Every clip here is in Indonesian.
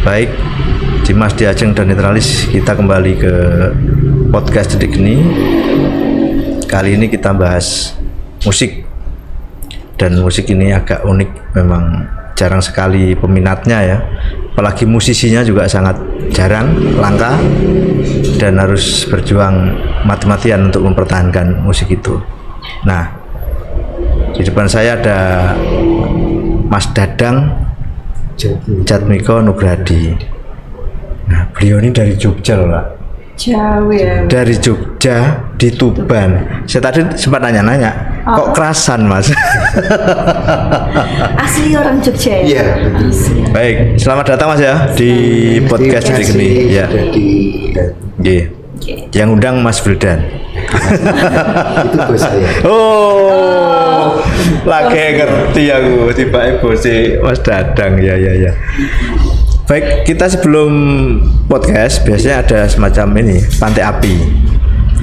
Baik, Dimas Diajeng dan Netralis, kita kembali ke podcast Detik Geni. Kali ini kita bahas musik. Dan musik ini agak unik, memang jarang sekali peminatnya ya. Apalagi musisinya juga sangat jarang, langka, dan harus berjuang mati-matian untuk mempertahankan musik itu. Nah, di depan saya ada Mas Dadang Jatmiko Nugradi. Nah, beliau ini dari Jogja loh, Pak. Jauh ya. Dari Jogja di Tuban. Saya tadi sempat nanya-nanya, kok kerasan, Mas? Asli orang Jogja ya? Iya, betul. Baik, selamat datang Mas ya di podcast Detik Geni. Ya. Yang undang Mas Wildan. Itu bos saya. Oh, lagi ngerti aku tiba bos Mas Dadang ya. Baik, kita sebelum podcast biasanya ada semacam ini pantai api.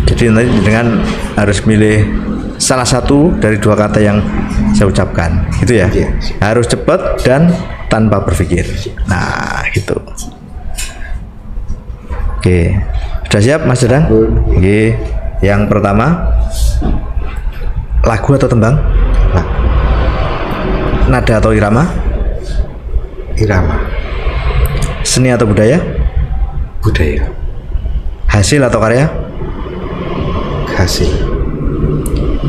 Jadi nanti dengan harus milih salah satu dari dua kata yang saya ucapkan, gitu ya. Iya. Harus cepat dan tanpa berpikir. Nah, gitu. Oke, sudah siap Mas Dadang? Oke. Yang pertama, lagu atau tembang? Nada atau irama? Irama. Seni atau budaya? Budaya. Hasil atau karya? Hasil.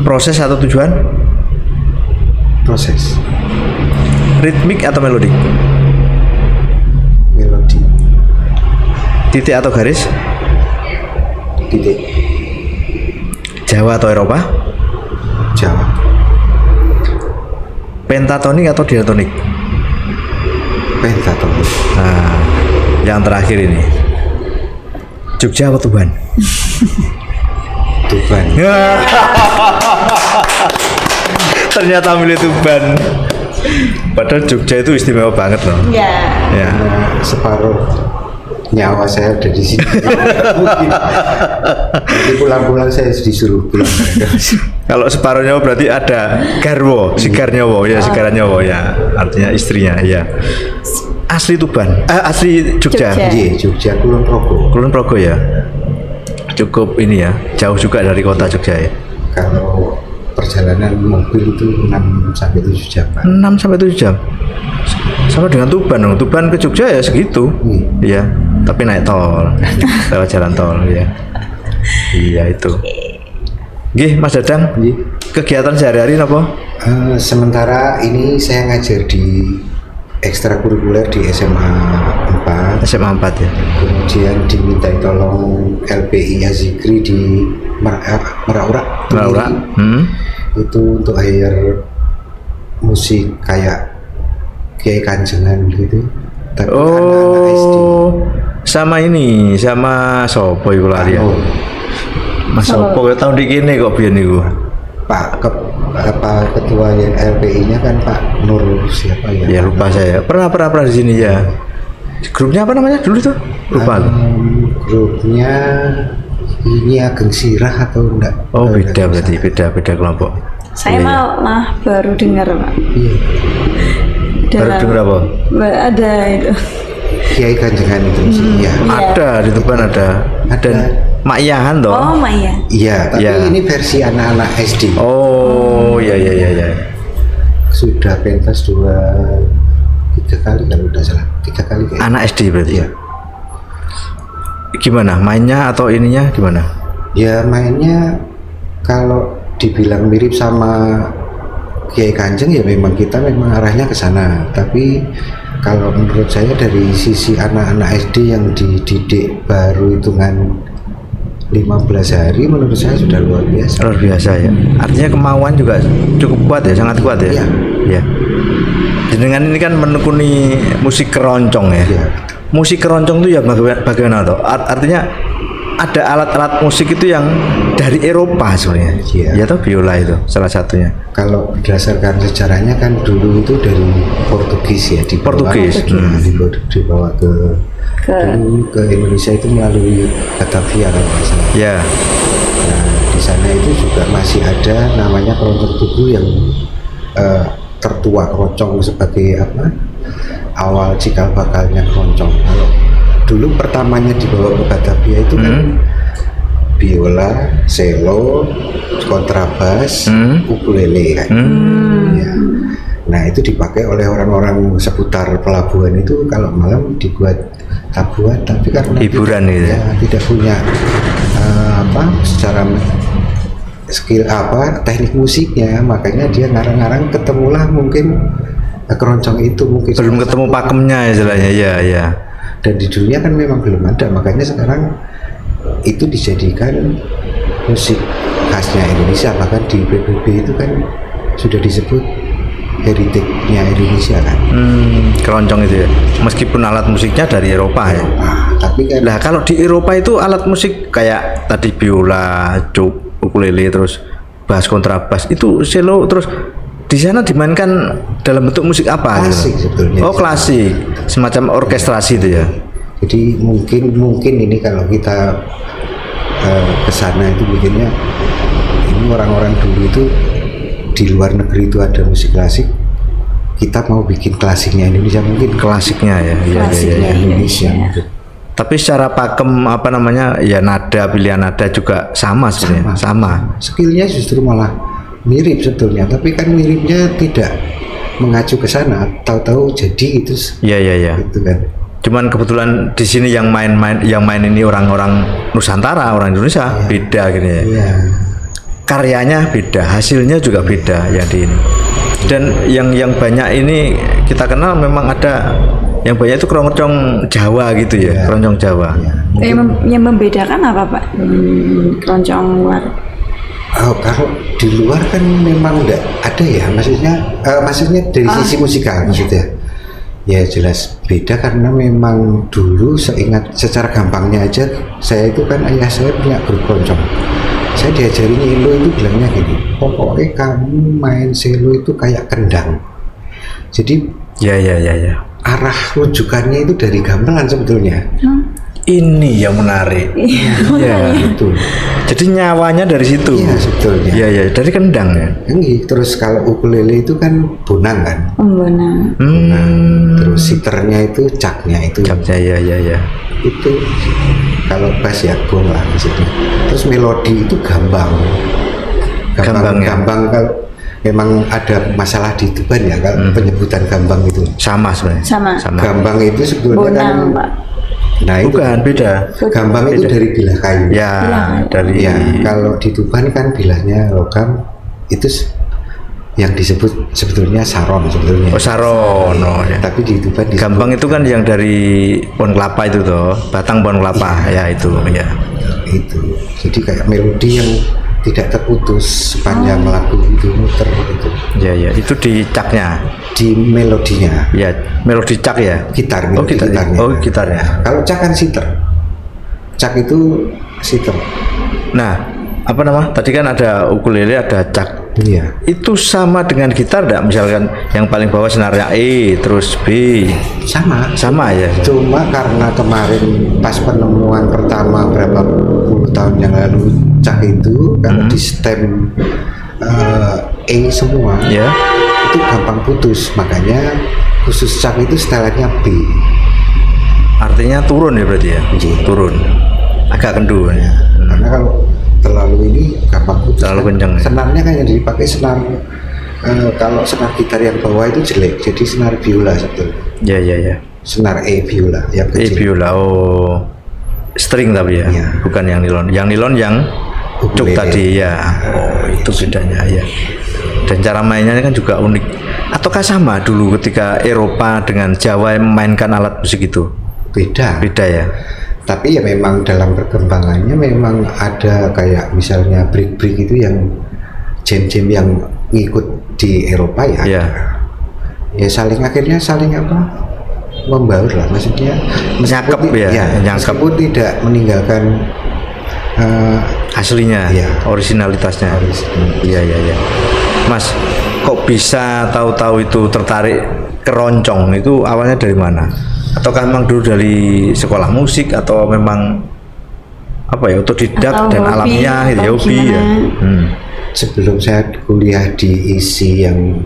Proses atau tujuan? Proses. Ritmik atau melodik? Melodi. Titik atau garis? Titik. Jawa atau Eropa? Jawa. Pentatonik atau diatonik? Pentatonik. Nah, yang terakhir ini, Jogja atau Tuban? Tuban. Ternyata milih Tuban. Padahal Jogja itu istimewa banget loh. Iya. Ya. Separuh nyawa saya ada di sini. Mungkin. Nanti pulang-pulang saya disuruh pulang. Kalau separuh nyawa berarti ada garwo, sigar nyawa ya, sigaran nyawa ya. Artinya istrinya ya. Asli Tuban, asli Jogja. Jogja. Iya, Jogja Kulon Progo. Kulon Progo ya. Cukup ini ya, jauh juga dari kota Jogja ya. Kalau perjalanan mobil itu 6 sampai 7 jam. 6 sampai 7 jam. Sama dengan Tuban dong. Tuban ke Jogja ya segitu. Iya, tapi naik tol. Lewat jalan tol ya. Iya itu. Nggih, Mas Dadang. Nggih. Kegiatan sehari-hari apa? Sementara ini saya ngajar di ekstrakurikuler di SMA 4. SMA 4 ya. Kemudian diminta tolong LPI Azikri di Meraura. Meraura. Itu untuk hire musik kayak Kiai Kanjengan gitu. Tapi anak-anak SD. Sama ini, sama sopo iku lari ya. Mas sopo tahun dikini kok biyen niku. Pak ketua LPI-nya kan Pak Nur siapa ya? Ya lupa saya. Pernah di sini ya. Grupnya apa namanya dulu tuh? Lupa. Grupnya ini Ageng Sirah atau enggak? Oh beda berarti, beda kelompok. Saya malah baru dengar Pak. Iya. Baru dengar apa? Ada itu. Kiai Kanjengan itu ya. Ada di Tuban ada. Dan Mak Yahan toh? Oh Maya. Iya, tapi ini versi anak-anak SD. Oh, iya. Sudah pentas 3 kali kalau udah salah. 3 kali kayak. Anak SD berarti Iya. Gimana? Mainnya atau ininya gimana? Ya mainnya kalau dibilang mirip sama Kiai Kanjeng ya memang kita memang arahnya ke sana. Tapi kalau menurut saya dari sisi anak-anak SD yang dididik baru hitungan 15 hari menurut saya sudah luar biasa. Luar biasa ya. Artinya kemauan juga cukup kuat ya, sangat kuat ya. Iya. Dengan ini kan menekuni musik keroncong ya. Iya. Musik keroncong itu ya bagaimana toh? Artinya ada alat-alat musik itu yang dari Eropa sebenarnya. Iya. Ya toh biola itu salah satunya. Kalau berdasarkan sejarahnya kan dulu itu dari Portugis ya, dibawa ke Indonesia itu melalui Batavia kalau nggak salah. Ya. Nah di sana itu juga masih ada namanya keroncong tugu yang tertua keroncong sebagai apa awal cikal bakalnya keroncong. Kalau dulu pertamanya dibawa ke Batavia itu kan biola, cello, kontrabas, ukulele kan. Ya. Nah itu dipakai oleh orang-orang seputar pelabuhan itu kalau malam dibuat tabuhan, tapi karena hiburan tidak, gitu. ya, tidak punya secara skill teknik musiknya, makanya dia ngarang-ngarang, ketemulah mungkin keroncong itu mungkin Belum ketemu pakemnya istilahnya, ya. dan di dunia kan memang belum ada, makanya sekarang itu dijadikan musik khasnya Indonesia. Bahkan di PBB itu kan sudah disebut heritage-nya Indonesia kan. Keroncong itu ya, meskipun alat musiknya dari Eropa ya. Tapi kan Nah kalau di Eropa itu alat musik kayak tadi biola, ukulele, terus bass, kontrabas, itu cello, terus di sana dimainkan dalam bentuk musik apa? klasik gitu? sebetulnya. Oh klasik, semacam orkestrasi itu ya. Jadi mungkin ini kalau kita ke sana itu bikinnya, ini orang-orang dulu itu di luar negeri itu ada musik klasik, kita mau bikin klasiknya Indonesia, mungkin Klasiknya ya, klasiknya Indonesia. Tapi secara pakem ya nada, pilihan nada juga sama sebenarnya, sama. Skillnya justru malah mirip sebetulnya, tapi kan miripnya tidak mengacu ke sana, tahu-tahu jadi itu. Iya. Gitu kan. Cuman kebetulan di sini yang main ini orang-orang Nusantara, orang Indonesia, beda gini ya. Iya. Karyanya beda, hasilnya juga beda yang di ini. Dan yang banyak ini kita kenal memang ada yang banyak itu keroncong Jawa gitu ya, keroncong Jawa. Yang membedakan apa Pak? Keroncong luar. Kalau di luar kan memang enggak ada ya, maksudnya dari sisi musikal maksudnya. Ya jelas beda karena memang dulu secara gampangnya aja, saya itu kan ayah saya punya grup keroncong. Saya diajarin cello itu bilangnya gini, pokoknya kamu main cello itu kayak kendang. Jadi ya. arah rujukannya itu dari gamelan sebetulnya. Ini yang menarik. Iya, itu. Jadi nyawanya dari situ. Iya, sebetulnya. Iya, dari kendang ya. Terus kalau ukulele itu kan bonang kan. Bonang. Terus siternya itu caknya itu. Caknya ya. Itu kalau bass ya gong lah maksudnya. Terus melodi itu gambang. Gambang kalau memang ada masalah di Tuban ya kalau penyebutan gambang itu. Sama sebenarnya. Sama. Gambang itu sebetulnya bonang, kan Pak. Nah itu bukan beda. Gambang itu dari bilah kayu. Ya, dari ya. Kalau di Tuban kan bilahnya logam, itu yang disebut sebetulnya saron sebetulnya. Oh saron, ya. Tapi di Tuban Gambang itu kan yang dari pohon kelapa itu toh, batang pohon kelapa ya itu ya. Itu. Jadi kayak melodi yang tidak terputus sepanjang lagu itu muter gitu. Ya, itu di caknya. Di melodinya. Ya, melodi cak ya. Gitar, gitarnya. Oh, gitarnya. Kalau cak kan siter. Cak itu siter. Nah, apa nama? Tadi kan ada ukulele, ada cak. Iya. Itu sama dengan gitar enggak? Misalkan yang paling bawah senarnya E, terus B. Sama ya. Cuma karena kemarin pas penemuan pertama berapa puluh tahun yang lalu cak itu kalau di stem E semua, ya. Itu gampang putus, makanya khusus cak itu setelannya B. Artinya turun ya berarti ya? Iya. Turun. Agak kendu ya. Karena kalau terlalu ini gampang putus. Terlalu kencang. Ya? Senarnya kan yang dipakai senar kalau senar gitar yang bawah itu jelek, jadi senar biola sebetulnya. Ya. Senar E biola yang kecil. E biola, string tapi ya, bukan yang nilon. Yang nilon yang cuk tadi ya. Oh itu bedanya ya. Dan cara mainnya kan juga unik. Ataukah sama dulu ketika Eropa dengan Jawa memainkan alat musik itu? Beda ya. Tapi ya memang dalam perkembangannya memang ada kayak misalnya break itu yang jam-jam yang ngikut di Eropa ya. Ya akhirnya saling membaur lah, maksudnya nyakep ya, meskipun tidak meninggalkan aslinya, originalitasnya. Iya. Mas, kok bisa tahu-tahu itu tertarik keroncong itu awalnya dari mana? Ataukah memang dulu dari sekolah musik atau memang otodidak atau dan alamiah hobi ya? Sebelum saya kuliah di ISI yang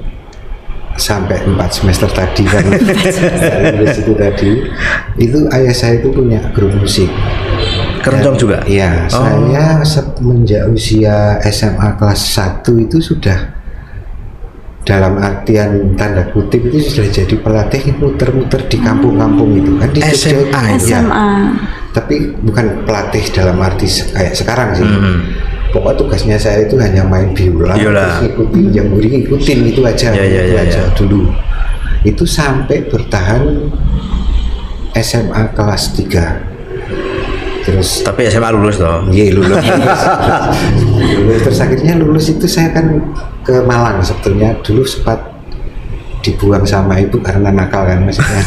sampai 4 semester tadi kan lulus itu tadi, itu ayah saya itu punya grup musik. Keroncong juga? Iya, saya semenjak usia SMA kelas 1 itu sudah, dalam artian tanda kutip itu sudah jadi pelatih muter-muter di kampung-kampung itu kan di SMA ya. Tapi bukan pelatih dalam arti kayak sekarang sih. Pokoknya tugasnya saya itu hanya main biola. Terus ngikutin yang murid ngikutin itu aja. Dulu. Itu sampai bertahan SMA kelas 3. Terus tapi SMA lulus toh? Iya lulus. Terus akhirnya lulus itu saya kan ke Malang sebetulnya, dulu sempat dibuang sama ibu karena nakal kan maksudnya.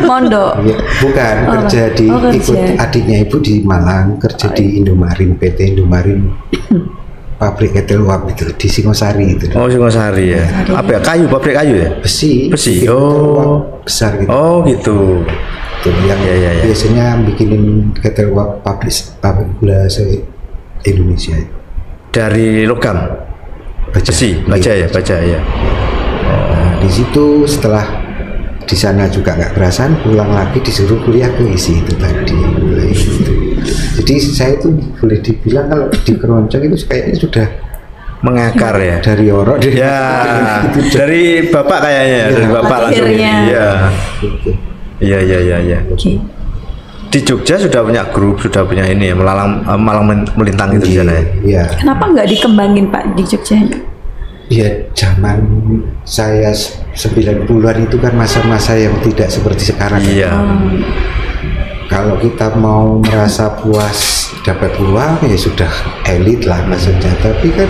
Mondok? Ya, bukan, kerja di ikut adiknya ibu di Malang, kerja di Indomarin, PT Indomarin, pabrik ketel uap itu di Singosari itu. Oh Singosari ya. Apa ya, kayu, pabrik kayu ya? Besi. Oh besar gitu. Oh gitu. Yang biasanya bikinin ketel uap pabrik gula se-Indonesia. Dari logam? Besi, baja ya? Nah, di situ setelah di sana juga nggak kerasan, pulang lagi disuruh kuliah ke ISI itu tadi. Jadi saya itu boleh dibilang kalau di Keroncong itu kayaknya sudah mengakar ya? Dari orok ya, dari bapak kayaknya, dari bapak langsung. Iya. Okay. Di Jogja sudah punya grup, sudah punya ini ya, Malang Melintang itu di sana ya? Iya. Kenapa nggak dikembangin Pak di Jogja? Ya zaman saya 90-an itu kan masa-masa yang tidak seperti sekarang. Iya. Kalau kita mau merasa puas dapat uang ya sudah elit lah maksudnya. Tapi kan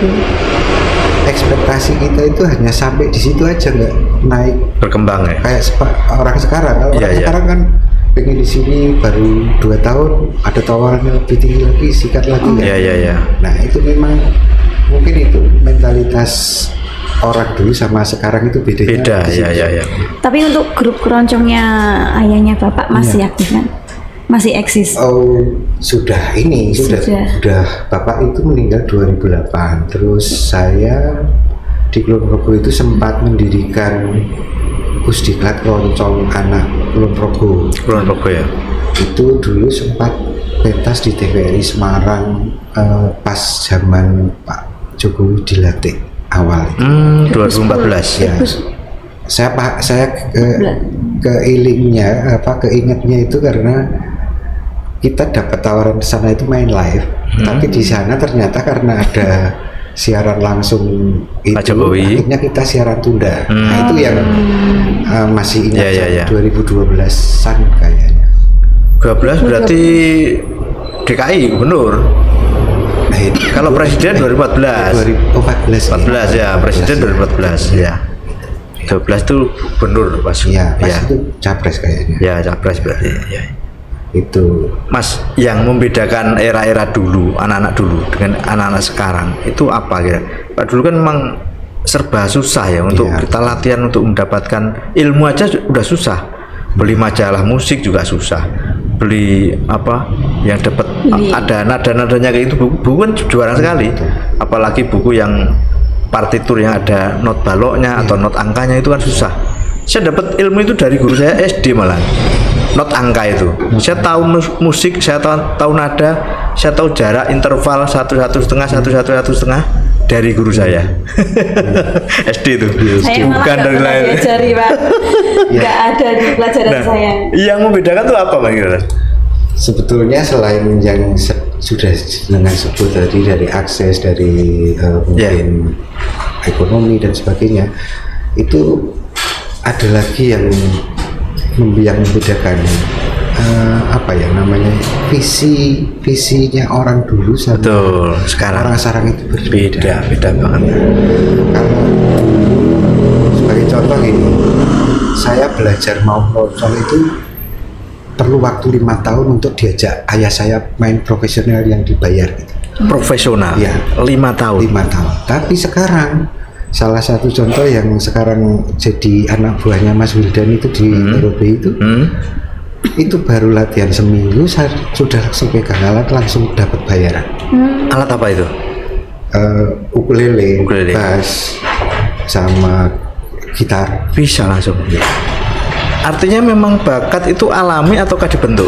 ekspektasi kita itu hanya sampai di situ aja, nggak naik berkembang ya. Kayak orang sekarang. Kalau orang sekarang kan pengen di sini baru 2 tahun ada tawarannya lebih tinggi lagi, sikat lagi. Iya. Nah itu memang mungkin itu mentalitas orang dulu sama sekarang itu bedanya. Iya. Tapi untuk grup keroncongnya ayahnya Bapak masih aktif kan? Masih eksis? Oh sudah Bapak itu meninggal 2008. Terus saya di Kulon Progo itu sempat mendirikan Pusdiklat Keroncong Anak Kulon Progo ya. Itu dulu sempat pentas di TVRI Semarang pas zaman Pak Jokowi dilantik awal. 2014 ya. Saya keingetnya itu karena kita dapat tawaran di sana itu main live, tapi di sana ternyata karena ada siaran langsung itu, akhirnya kita siaran tunda. Nah itu yang masih ingat 2012-an kayaknya. 12 berarti DKI gubernur. Kalau presiden 2014. 14 ya, presiden 2014 ya. 12 itu gubernur pas. Ya, pas itu capres kayaknya. Ya, capres berarti ya. Itu Mas, yang membedakan era-era dulu, anak-anak dulu dengan anak-anak sekarang itu apa kira? Pak dulu kan memang serba susah ya untuk kita latihan untuk mendapatkan ilmu aja udah susah. Beli majalah musik juga susah. Beli apa yang dapat ada nada-nadanya kayak itu buku kan juara sekali. Apalagi buku yang partitur yang ada not baloknya atau not angkanya itu kan susah. Saya dapat ilmu itu dari guru saya SD malah. Not angka itu. Saya tahu musik, saya tahu nada, saya tahu jarak interval 1,5 dari guru saya. SD itu. Saya bukan dari lain. Diajari, Pak. Nggak ada di pelajaran saya. Yang membedakan itu apa, Pak Kira? Sebetulnya selain yang sudah dengan sebut tadi dari akses, dari mungkin ekonomi dan sebagainya, itu ada lagi yang membedakan apa ya namanya visinya orang dulu sama sekarang itu berbeda. Beda banget. Kalau sebagai contoh ini, saya belajar mau keroncong itu perlu waktu 5 tahun untuk diajak ayah saya main profesional yang dibayar gitu. Profesional? Ya, 5 tahun. 5 tahun. Tapi sekarang salah satu contoh yang sekarang jadi anak buahnya Mas Wildan itu di Eropa itu baru latihan seminggu sudah langsung pegang alat, langsung dapat bayaran. Alat apa itu? Ukulele, bass, sama gitar. Bisa langsung. Artinya memang bakat itu alami ataukah dibentuk?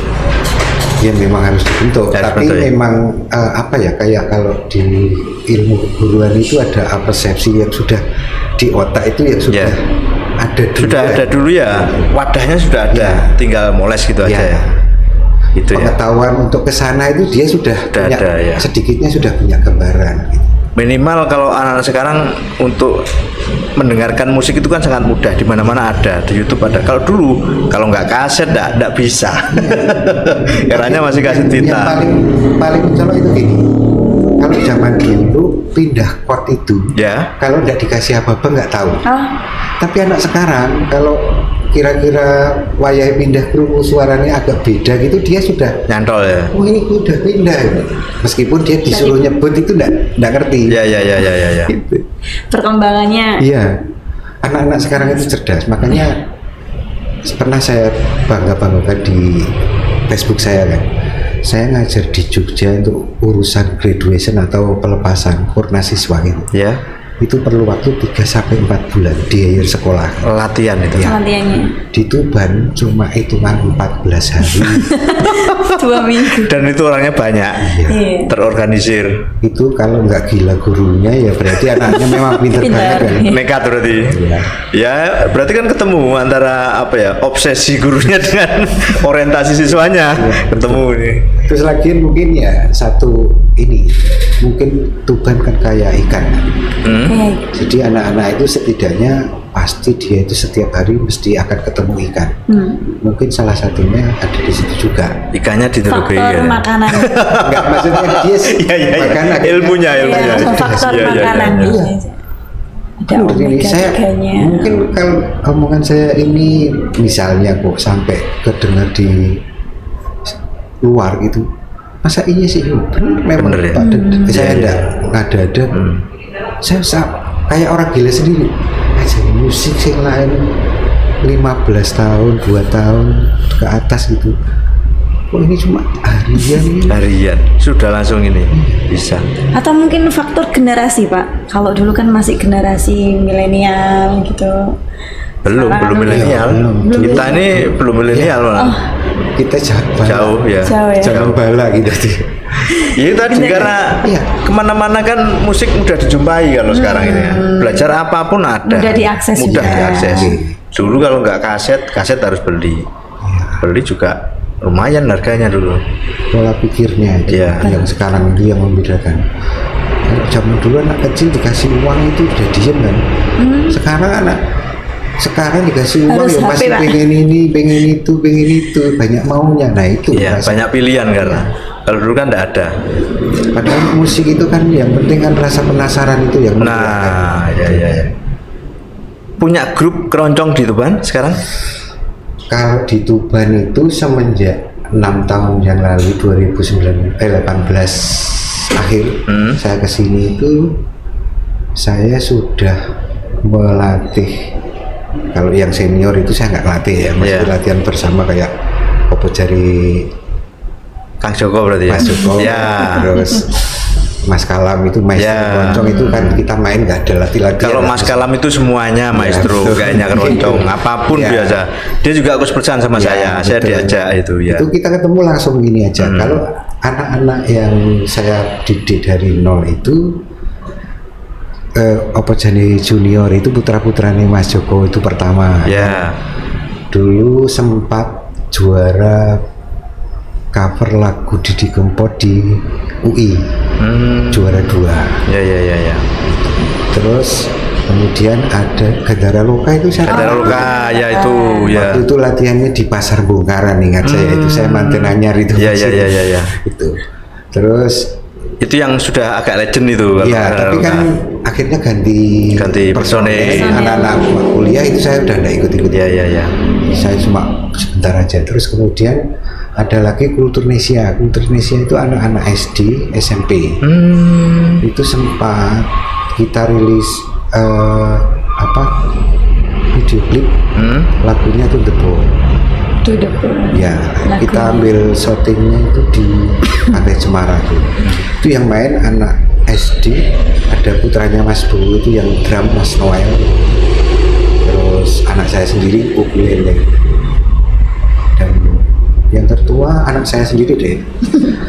Ya memang harus dibentuk, Harus tapi dibentuk, ya? memang apa ya, kayak kalau di ilmu keguruan itu ada persepsi yang sudah di otak itu yang sudah Ya. ada dulu. Sudah ada dulu ya, wadahnya sudah ada, Ya. tinggal moles gitu aja Ya. ya. Itu ya. Pengetahuan untuk ke sana itu dia sudah punya, ada, ya. sedikitnya sudah punya gambaran gitu. Minimal kalau anak-anak sekarang untuk mendengarkan musik itu kan sangat mudah, di mana-mana ada, di YouTube ada. Kalau dulu kalau nggak kaset nggak bisa. Eranya masih kaset Yang tinta. paling mencolok itu gini, kalau zaman dulu pindah chord itu Ya. kalau nggak dikasih apa-apa nggak tahu. Oh, Tapi anak sekarang kalau kira-kira wayai pindah krungu suaranya agak beda gitu, dia sudah, Nyantol ya. oh ini udah pindah gitu. Meskipun dia disuruh nyebut itu nggak ngerti. Ya. Gitu. perkembangannya. Iya, anak-anak sekarang itu cerdas, makanya pernah saya bangga-banggakan di Facebook saya kan. Saya ngajar di Jogja untuk urusan graduation atau pelepasan purna siswa gitu. Ya. Itu perlu waktu 3-4 bulan di akhir sekolah. Latihan itu. Ya. Latihannya Di Tuban cuma hitungan 14 hari. 2 minggu. Dan itu orangnya banyak, Iya. terorganisir. Itu kalau nggak gila gurunya ya berarti anaknya memang pinter Pintar. banget kan. Nekat berarti. Iya. Ya, berarti kan ketemu antara apa ya, obsesi gurunya dengan orientasi siswanya. Ketemu ini. Terus lagi mungkin ya satu ini, mungkin Tuban kan kayak ikan. Kayak Jadi anak-anak itu setidaknya pasti dia itu setiap hari mesti akan ketemu ikan. Mungkin salah satunya ada di situ juga. Ikannya diterugi faktor ya. makanan. Enggak, maksudnya dia Iya. makan akhirnya- Ilmunya. Iya, faktor Iya. makanan. Iya. Ada Begini, omega saya 3-nya. mungkin kalau omongan saya ini misalnya kok sampai kedengar di luar gitu, masa iya sih memang Bener ya? Pak Ded, saya Iya, enggak ada saya kayak orang gila sendiri aja musik sing lain 15 tahun 2 tahun ke atas gitu, kok ini cuma harian ini. Harian sudah langsung ini bisa. Atau mungkin faktor generasi, Pak. Kalau dulu kan masih generasi milenial gitu. Belum Sekarang milenial. belum. Kita ini belum milenial malah. Kita Jauh ya. Jauh ya. jangan bala gitu sih. Ya tadi karena Iya. kemana-mana kan musik mudah dijumpai kalau sekarang ini ya. Belajar apapun ada. Mudah diakses Mudah juga. diakses. Dulu kalau nggak kaset harus beli. Beli juga lumayan harganya dulu. Pola pikirnya itu Iya. yang sekarang itu yang membedakan. Kalau zaman dulu anak kecil dikasih uang itu udah diem kan. Sekarang dikasih uang Harus ya HP, pasti Pak. pengen ini, pengen itu, banyak maunya. Nah itu Iya, rasa- banyak pilihan karena kalau dulu kan nggak ada. Padahal musik itu kan yang penting kan rasa penasaran itu yang membedakan. Nah, ya. Punya grup keroncong di Tuban sekarang? Kalau di Tuban itu semenjak 6 tahun yang lalu 18 akhir saya kesini itu saya sudah melatih. Kalau yang senior itu saya nggak latih ya, masih Iya. latihan bersama kayak Opo Jari Kang Joko berarti ya? Mas Joko, Ya. terus Mas Kalam itu maestro Ya. keroncong itu kan kita main nggak ada latih-latihan. Kalau Mas Kalam itu semuanya maestro, betul. kayaknya keroncong, apapun Ya. biasa. Dia juga ikut berjalan sama Ya, saya betul. diajak itu ya. Itu kita ketemu langsung gini aja. Kalau anak-anak yang saya didik dari nol itu Opo Jani Junior itu putra-putranya Mas Joko itu pertama. Ya. Dulu sempat juara cover lagu Didi Kempot di UI, juara 2. Ya. Terus kemudian ada Gandara Loka itu saya Ada luka ya itu ya. waktu itu latihannya di Pasar Bongkaran, ingat saya itu saya manten anyar itu. Ya. Itu. Terus Itu yang sudah agak legend itu. kalau ya, Gandara tapi Loka. kan akhirnya ganti personel. Anak-anak kuliah itu saya udah enggak ikut-ikut. Ya. Saya cuma sebentar aja. Terus kemudian ada lagi Kulturnesia. Kulturnesia itu anak-anak SD, SMP. Itu sempat kita rilis video klip lagunya tuh The Ball. To the bone. Ya, Lagunya. kita ambil syutingnya itu di Pantai Cemara tuh. Itu yang main anak SD, ada putranya Mas Bowo itu yang drum Mas Noel. terus anak saya sendiri ukulele, dan yang tertua anak saya sendiri deh.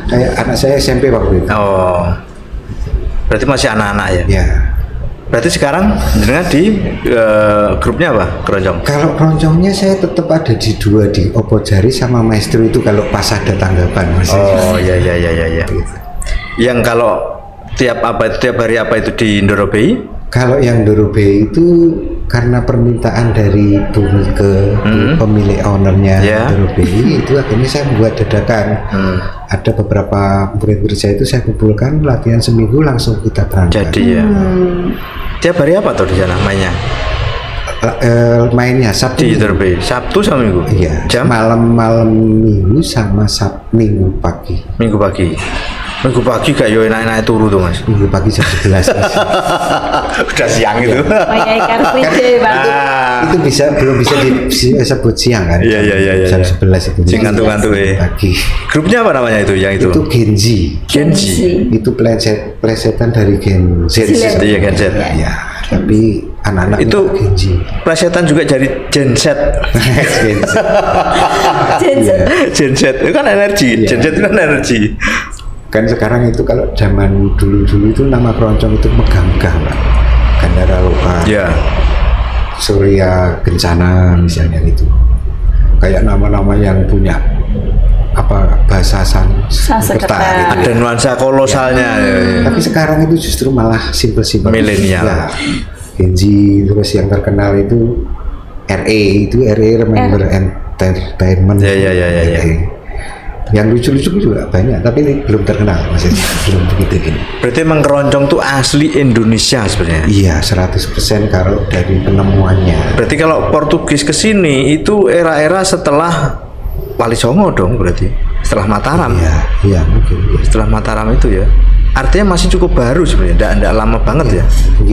Kayak anak saya SMP waktu itu. Oh, berarti masih anak-anak ya? Ya. Berarti sekarang dengan di grupnya apa? Keroncong? Kalau keroncongnya saya tetap ada di dua, di Opo Jari sama Maestro itu kalau pas ada tanggapan Mas. Oh ya. Yang kalau tiap hari apa itu di Ndorobei? Kalau yang Ndorobei itu karena permintaan dari pemilik ownernya Ndorobei, itu akhirnya saya buat dadakan. Ada beberapa murid-murid saya itu saya kumpulkan, latihan seminggu langsung kita berangkat. Jadi ya. Tiap hari apa tuh di sana mainnya? Mainnya Sabtu. Di Ndorobei, Sabtu sama Minggu. Iya. Jam? Malam Minggu sama Minggu pagi. Minggu pagi gak yo enak-enak turu tuh Mas. Minggu pagi jam 11. Udah siang itu. Kayak Car Free Day, Pak. Itu belum bisa disebut siang kan? Iya. Jam 11 itu. Sing ngantuk-ngantuk pagi. Grupnya apa namanya itu yang itu? Itu Genji. Itu plesetan dari Gen Z. Iya, Gen Z. Ya, tapi anak-anak itu Genji. Plesetan juga dari Gen Z. Gen Z itu kan energi. Gen Z itu kan energi. Kan sekarang itu kalau zaman dulu itu nama keroncong itu megah-megah, Pak. Gandara Loka, Surya Kencana misalnya gitu. Kayak nama-nama yang punya bahasa Sanskerta gitu. Ada nuansa kolosalnya. Tapi sekarang itu justru malah simpel-simpel. Milenial. Ya. Genji, terus yang terkenal itu RE Remember Entertainment. Ya. Yang lucu-lucu juga banyak, tapi belum terkenal, maksudnya belum begitu gini. Berarti emang keroncong tuh asli Indonesia sebenarnya? Iya, 100% kalau dari penemuannya. Berarti kalau Portugis kesini itu era-era setelah Wali Songo dong berarti? Setelah Mataram? Iya mungkin. Ya. Setelah Mataram itu ya? Artinya masih cukup baru sebenarnya, enggak lama banget ya.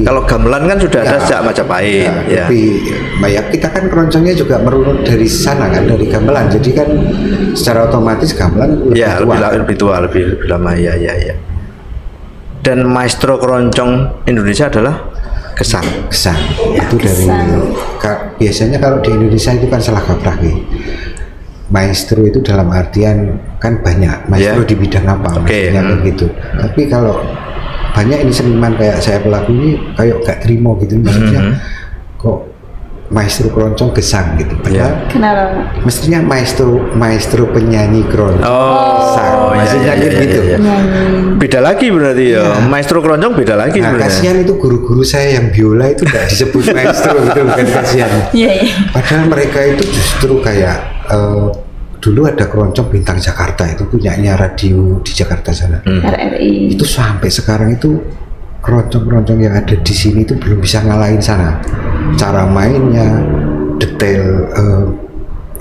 Kalau gamelan kan sudah ada sejak Majapahit. Tapi kita kan keroncongnya juga merunut dari sana kan, dari gamelan. Jadi kan secara otomatis gamelan lebih tua, lebih lama ya. Dan maestro keroncong Indonesia adalah Gesang. Itu dari biasanya kalau di Indonesia itu kan salah kaprah nih. Maestro itu dalam artian kan banyak maestro di bidang apa maksudnya begitu. Tapi kalau banyak ini seniman kayak saya pelaku ini kayak gak terima gitu maksudnya kok maestro keroncong Gesang gitu. Padahal kenapa? mestinya maestro penyanyi keroncong. Maksudnya gitu. Beda lagi berarti ya. Maestro keroncong beda lagi. Kasihan itu guru-guru saya yang biola itu gak disebut maestro gitu kan, kasihan. Padahal mereka itu justru kayak dulu ada keroncong Bintang Jakarta itu punyanya radio di Jakarta sana. RRI. Itu sampai sekarang itu keroncong-keroncong yang ada di sini itu belum bisa ngalahin sana. Cara mainnya, detail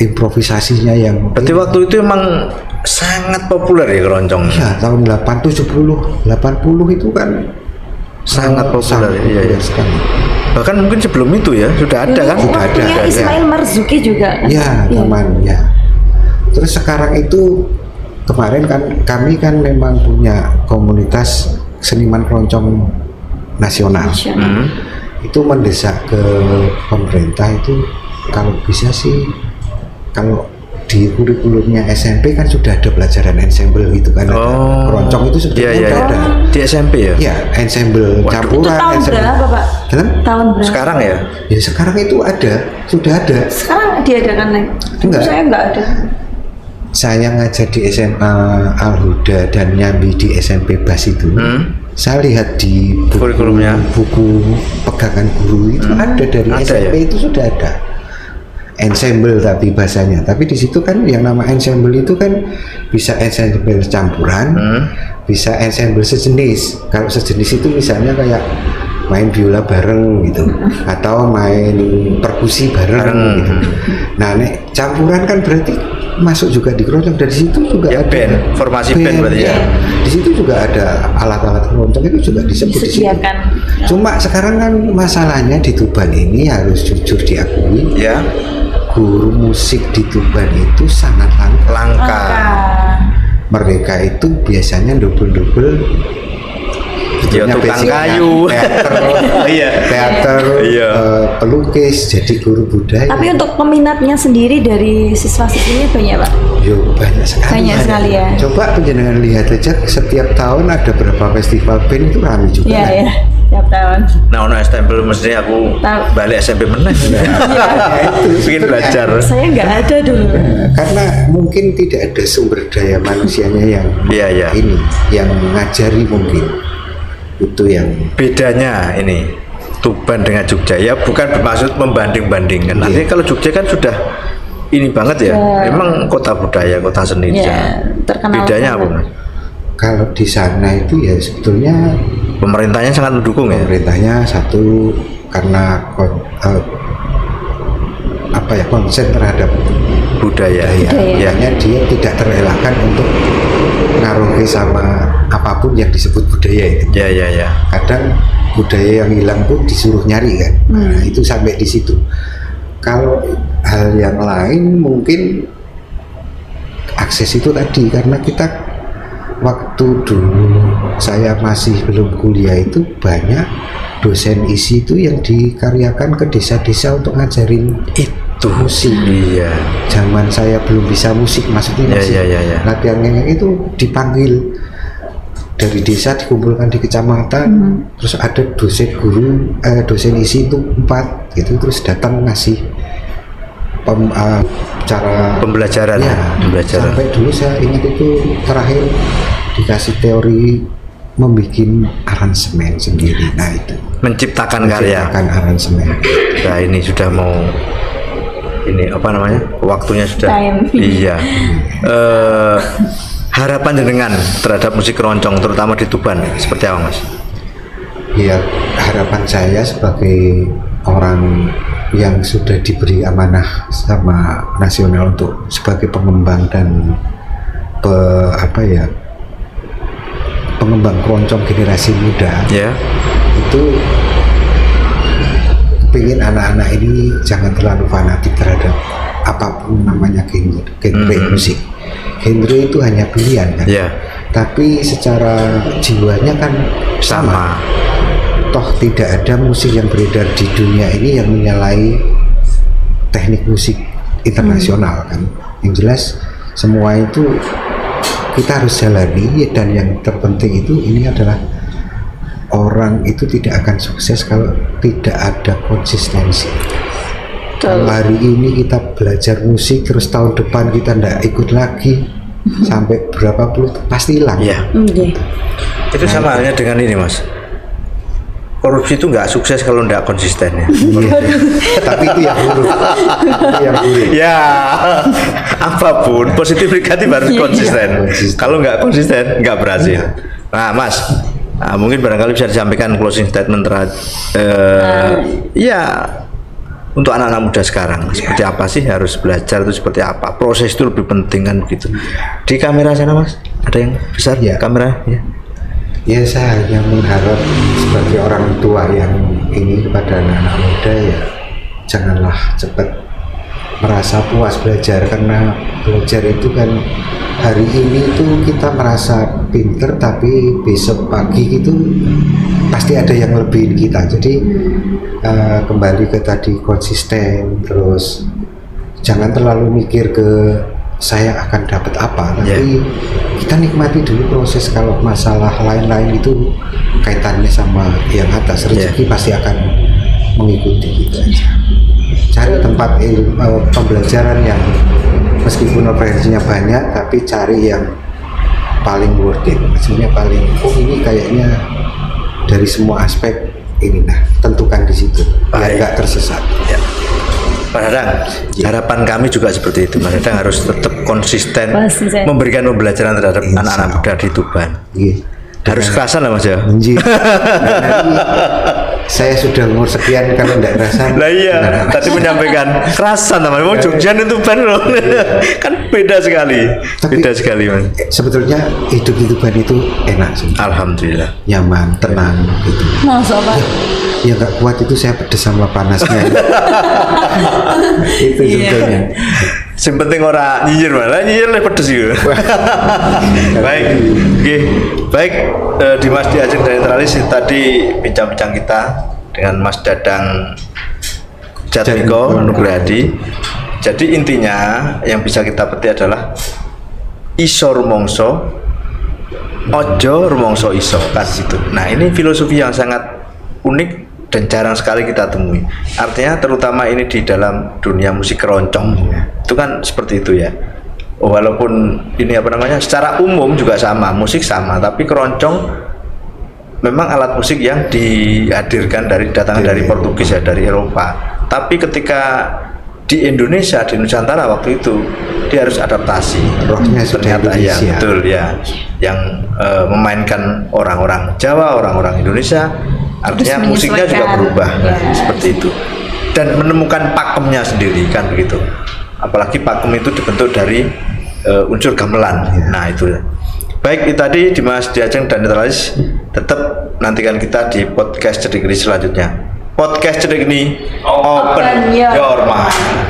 improvisasinya yang. Berarti waktu itu emang sangat populer ya keroncong. Iya, tahun 80 itu kan sangat populer. Iya sekali. Bahkan mungkin sebelum itu ya sudah ada kan? Sudah ada. Ismail Marzuki juga. Iya, teman ya. Terus sekarang itu kemarin kan kami kan memang punya komunitas seniman keroncong nasional. Itu mendesak ke pemerintah itu kalau bisa sih, kalau di kurikulumnya SMP kan sudah ada pelajaran ensemble gitu kan. Keroncong itu sebetulnya ada di SMP ya? Iya, ensemble campuran. Tahun berapa, Pak? Tahun berapa? Sekarang ya? Ya sekarang itu sudah ada. Sekarang diadakan lagi? Enggak. Saya enggak ada. Saya ngajar di SMA Al-Huda dan nyambi di SMP Bas itu. Saya lihat di buku pegangan guru itu ada dari SMP ya? Itu sudah ada ensemble tapi bahasanya. Tapi di situ kan yang nama ensemble itu kan bisa ensemble campuran, bisa ensemble sejenis. Kalau sejenis itu misalnya kayak main biola bareng gitu, atau main perkusi bareng gitu. Nah, nek campuran kan berarti masuk juga di keroncong. Dari situ juga ada band, formasi band berarti ya. Di situ juga ada alat-alat keroncong itu juga disebut di situ. Cuma sekarang kan masalahnya di Tuban ini harus jujur diakui ya, guru musik di Tuban itu sangat langka. Mereka itu biasanya double Ya, sebetulnya tukang basicnya kayu. teater, pelukis, jadi guru budaya. Tapi untuk peminatnya sendiri dari siswa-siswinya banyak Pak? Yo, banyak sekali. Banyak sekali ya. Coba penjenengan lihat aja, setiap tahun ada berapa festival band itu ramai juga. Iya kan? ya, tiap tahun. Nah, ono stempel mesti aku Tahu. balik SMP meneh. Pengen belajar. Saya nggak ada dulu. Karena mungkin tidak ada sumber daya manusianya yang Iya. ini, yang ngajari mungkin itu yang Bedanya ini Tuban dengan Jogja ya, bukan bermaksud membanding-bandingkan. Nanti kalau Jogja kan sudah ini banget ya, memang kota budaya, kota seni. Ya, terkenal. Bedanya apa Mas? kalau di sana itu ya sebetulnya Pemerintahnya sangat mendukung ya. pemerintahnya satu karena konsen terhadap Budaya. ya, dia tidak terelakkan untuk ngaruhi sama apapun yang disebut budaya itu. Ya. Kadang budaya yang hilang pun disuruh nyari kan. Nah, itu sampai di situ. Kalau hal yang lain mungkin akses itu tadi, karena kita waktu dulu saya masih belum kuliah itu banyak dosen isi itu yang dikaryakan ke desa-desa untuk ngajarin Itu musik. Iya. Zaman saya belum bisa musik, maksudnya masih Ya. latihan ngengek itu dipanggil dari desa, dikumpulkan di kecamatan, terus ada dosen isi itu 4 gitu, terus datang ngasih cara Pembelajaran. ya, Pembelajaran. sampai dulu saya ingat itu terakhir dikasih teori membuat aransemen sendiri. Nah itu Menciptakan karya. menciptakan aransemen. Nah ini sudah mau ini apa namanya, waktunya sudah. Time. Iya. Harapan jenengan terhadap musik keroncong terutama di Tuban seperti apa Mas? Ya, harapan saya sebagai orang yang sudah diberi amanah sama nasional untuk sebagai pengembang dan pengembang keroncong generasi muda, Ya. itu pengen anak-anak ini jangan terlalu fanatik terhadap apapun namanya genre musik. Genre itu hanya pilihan kan, Ya. tapi secara jiwanya kan Sama. toh tidak ada musik yang beredar di dunia ini yang menyalahi teknik musik internasional kan. Yang jelas semua itu kita harus jalani, dan yang terpenting itu ini adalah orang itu tidak akan sukses kalau tidak ada konsistensi. Kalau hari ini kita belajar musik terus tahun depan kita tidak ikut lagi, sampai berapa puluh pasti hilang. Iya. Itu sama halnya dengan ini Mas. Korupsi itu nggak sukses kalau nggak konsisten ya. Tapi itu yang buruk. Itu yang buruk. Ya, apapun positif negatif harus konsisten. Kalau nggak konsisten nggak berhasil. Nah Mas, mungkin barangkali bisa disampaikan closing statement ya untuk anak-anak muda sekarang seperti apa sih harus belajar itu seperti apa, proses itu lebih penting kan begitu. Di kamera sana Mas ada yang besar Ya. kamera ya. Ya, saya hanya mengharap sebagai orang tua yang ini kepada anak-anak muda, ya janganlah cepat merasa puas belajar, karena belajar itu kan hari ini itu kita merasa pinter, tapi besok pagi itu pasti ada yang lebihin kita. Jadi kembali ke tadi konsisten, terus jangan terlalu mikir ke saya akan dapat apa, tapi kita nikmati dulu proses. Kalau masalah lain-lain itu kaitannya sama yang atas, rezeki pasti akan mengikuti kita aja. Cari tempat pembelajaran yang meskipun referensinya banyak, tapi cari yang paling worth it, maksudnya paling ini kayaknya dari semua aspek ini, nah tentukan di situ biar nggak tersesat. Ya. Pak Dadang, harapan kami juga seperti itu. Mas Dadang harus tetap konsisten memberikan pembelajaran terhadap anak-anak muda di Tuban. Harus kerasan lah Mas ya. Saya sudah umur sekian, kalau tidak kerasan. Lah iya, tadi menyampaikan kerasan teman. Mau Jogja dan Tuban loh. Kan beda sekali. Beda sekali Mas. Sebetulnya hidup di Tuban itu enak sih. Alhamdulillah. Nyaman, tenang gitu. Masa Pak? Ya nggak kuat itu saya pedes sama panasnya. Itu sebetulnya. Sing penting ora nyinyir malah nyinyir le pedes iki. Baik. Oke. Baik Dimas di Ajeng dan Netralis tadi bincang-bincang kita dengan Mas Dadang Jatmiko Nugrahadi. Jadi intinya yang bisa kita petik adalah iso rumangsa ojo rumangsa iso kan gitu. Nah, ini filosofi yang sangat unik dan jarang sekali kita temui. Artinya terutama ini di dalam dunia musik keroncong itu kan seperti itu ya. Walaupun ini apa namanya secara umum juga sama, musik sama, tapi keroncong memang alat musik yang dihadirkan datangkan dari Portugis ya, dari Eropa. Tapi ketika di Indonesia, di Nusantara waktu itu dia harus adaptasi. Rohnya ternyata ya betul ya, yang memainkan orang-orang Jawa, orang-orang Indonesia. Artinya musiknya juga berubah seperti itu, dan menemukan pakemnya sendiri kan begitu. Apalagi pakem itu dibentuk dari unsur gamelan. Nah itu. Baik, itu tadi Dimas di Ajeng dan Netralis. Tetap nantikan kita di podcast Cedik Geni selanjutnya. Podcast Cedik Geni, open your mind.